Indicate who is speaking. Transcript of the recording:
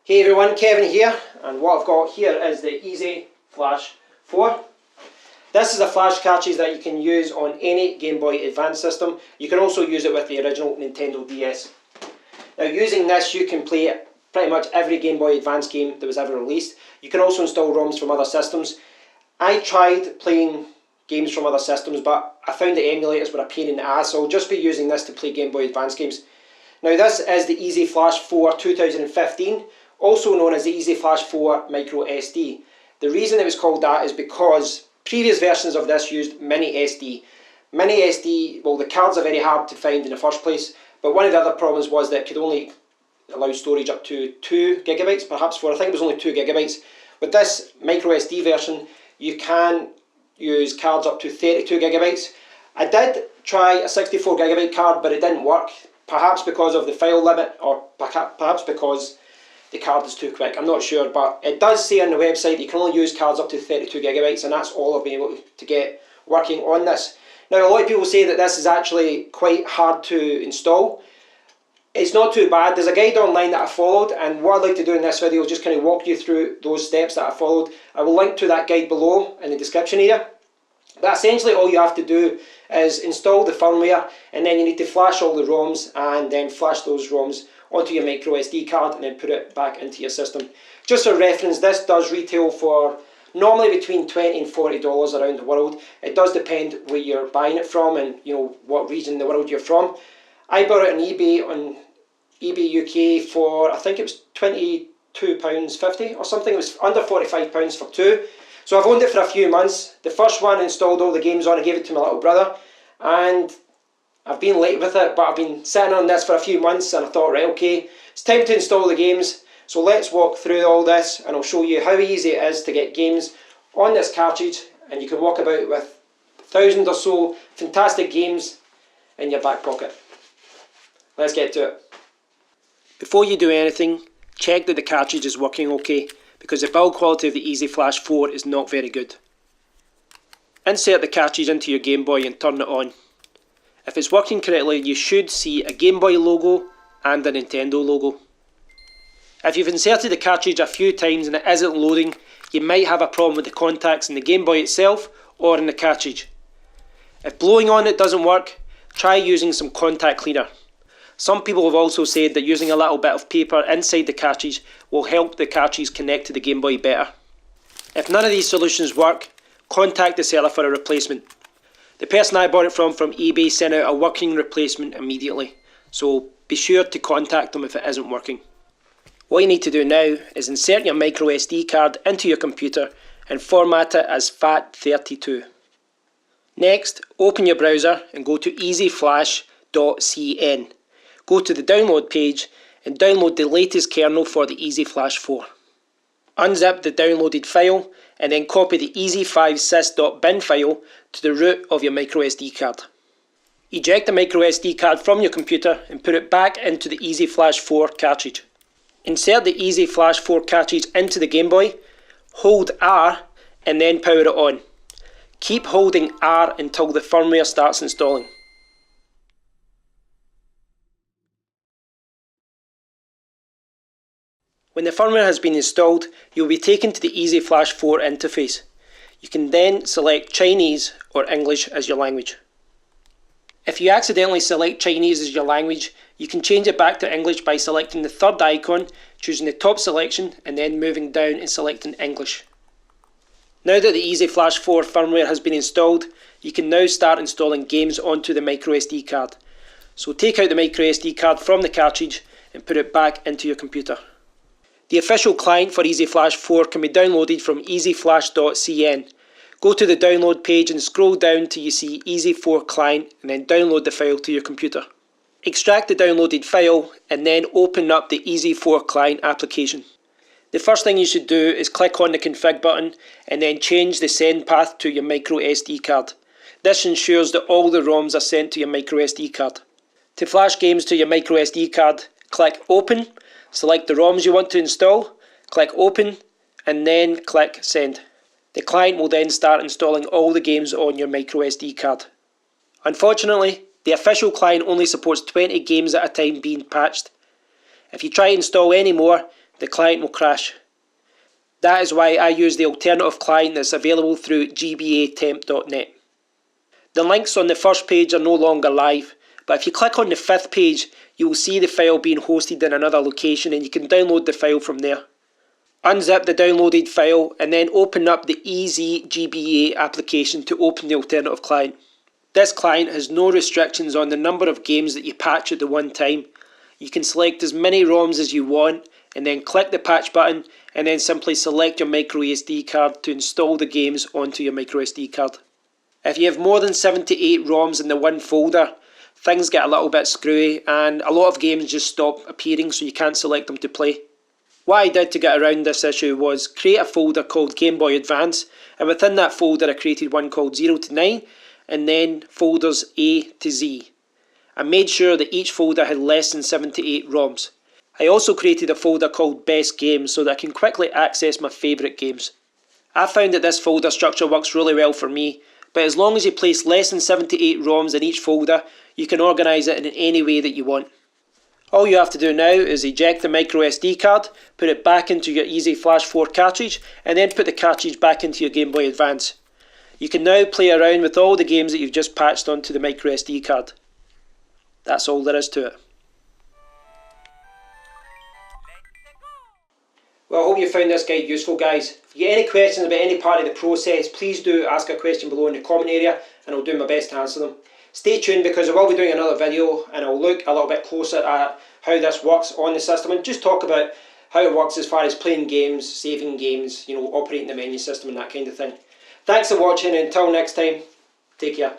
Speaker 1: Hey everyone, Kevin here, and what I've got here is the EZ Flash 4. This is a flash cartridge that you can use on any Game Boy Advance system. You can also use it with the original Nintendo DS. Now using this you can play pretty much every Game Boy Advance game that was ever released. You can also install ROMs from other systems. I tried playing games from other systems, but I found the emulators were a pain in the ass, so I'll just be using this to play Game Boy Advance games. Now this is the EZ Flash 4 2015. Also known as the EZ Flash 4 Micro SD. The reason it was called that is because previous versions of this used Mini SD. Mini SD, well, the cards are very hard to find in the first place, but one of the other problems was that it could only allow storage up to 2 gigabytes, perhaps 4, I think it was only 2 gigabytes. With this Micro SD version, you can use cards up to 32 gigabytes. I did try a 64 gigabyte card, but it didn't work, perhaps because of the file limit, or perhaps because the card is too quick. I'm not sure, but it does say on the website you can only use cards up to 32 gigabytes, and that's all I've been able to get working on this. Now a lot of people say that this is actually quite hard to install. It's not too bad. There's a guide online that I followed, and what I'd like to do in this video is just kind of walk you through those steps that I followed. I will link to that guide below in the description area. But essentially all you have to do is install the firmware, and then you need to flash all the ROMs and then flash those ROMs onto your micro SD card and then put it back into your system. Just for reference, this does retail for normally between $20 and $40 around the world. It does depend where you're buying it from and what region in the world you're from. I bought it on eBay UK for, I think it was £22.50 or something. It was under £45 for two. So I've owned it for a few months. The first one I installed all the games on, I gave it to my little brother, and I've been late with it, but I've been sitting on this for a few months, and I thought, right, okay, it's time to install the games. So let's walk through all this, and I'll show you how easy it is to get games on this cartridge, and you can walk about with 1,000 or so fantastic games in your back pocket. Let's get to it. Before you do anything, check that the cartridge is working okay, because the build quality of the EZ Flash 4 is not very good. Insert the cartridge into your Game Boy and turn it on. If it's working correctly, you should see a Game Boy logo and a Nintendo logo. If you've inserted the cartridge a few times and it isn't loading, you might have a problem with the contacts in the Game Boy itself or in the cartridge. If blowing on it doesn't work, try using some contact cleaner. Some people have also said that using a little bit of paper inside the cartridge will help the cartridge connect to the Game Boy better. If none of these solutions work, contact the seller for a replacement. The person I bought it from eBay sent out a working replacement immediately, so be sure to contact them if it isn't working. What you need to do now is insert your micro SD card into your computer and format it as FAT32. Next, open your browser and go to ezflash.cn. Go to the download page and download the latest kernel for the EZ Flash 4. Unzip the downloaded file and then copy the ez5sys.bin file to the root of your micro SD card. Eject the micro SD card from your computer and put it back into the EZ Flash 4 cartridge. Insert the EZ Flash 4 cartridge into the Game Boy, hold R and then power it on. Keep holding R until the firmware starts installing. When the firmware has been installed, you will be taken to the EZ Flash 4 interface. You can then select Chinese or English as your language. If you accidentally select Chinese as your language, you can change it back to English by selecting the third icon, choosing the top selection and then moving down and selecting English. Now that the EZ Flash 4 firmware has been installed, you can now start installing games onto the micro SD card. So take out the micro SD card from the cartridge and put it back into your computer. The official client for EZ Flash 4 can be downloaded from ezflash.cn. Go to the download page and scroll down till you see EZ4 client and then download the file to your computer. Extract the downloaded file and then open up the EZ4 client application. The first thing you should do is click on the config button and then change the send path to your micro SD card. This ensures that all the ROMs are sent to your micro SD card. To flash games to your micro SD card, click open. Select the ROMs you want to install, click open and then click send. The client will then start installing all the games on your micro SD card. Unfortunately, the official client only supports 20 games at a time being patched. If you try to install any more, the client will crash. That is why I use the alternative client that's available through gbatemp.net. The links on the first page are no longer live, but if you click on the fifth page, you will see the file being hosted in another location and you can download the file from there. Unzip the downloaded file and then open up the EZ application to open the alternative client. This client has no restrictions on the number of games that you patch at the one time. You can select as many ROMs as you want and then click the patch button and then simply select your microSD card to install the games onto your microSD card. If you have more than 7 to 8 ROMs in the one folder, things get a little bit screwy and a lot of games just stop appearing so you can't select them to play. What I did to get around this issue was create a folder called Game Boy Advance, and within that folder I created one called 0 to 9 and then folders A to Z. I made sure that each folder had less than 7 to 8 ROMs. I also created a folder called Best Games so that I can quickly access my favourite games. I found that this folder structure works really well for me, but as long as you place less than 7 to 8 ROMs in each folder, you can organise it in any way that you want. All you have to do now is eject the microSD card, put it back into your EZ Flash 4 cartridge, and then put the cartridge back into your Game Boy Advance. You can now play around with all the games that you've just patched onto the microSD card. That's all there is to it. Well, I hope you found this guide useful, guys. If you get any questions about any part of the process, please do ask a question below in the comment area and I'll do my best to answer them. Stay tuned because I will be doing another video and I'll look a little bit closer at how this works on the system and just talk about how it works as far as playing games, saving games, operating the menu system and that kind of thing. Thanks for watching and until next time, take care.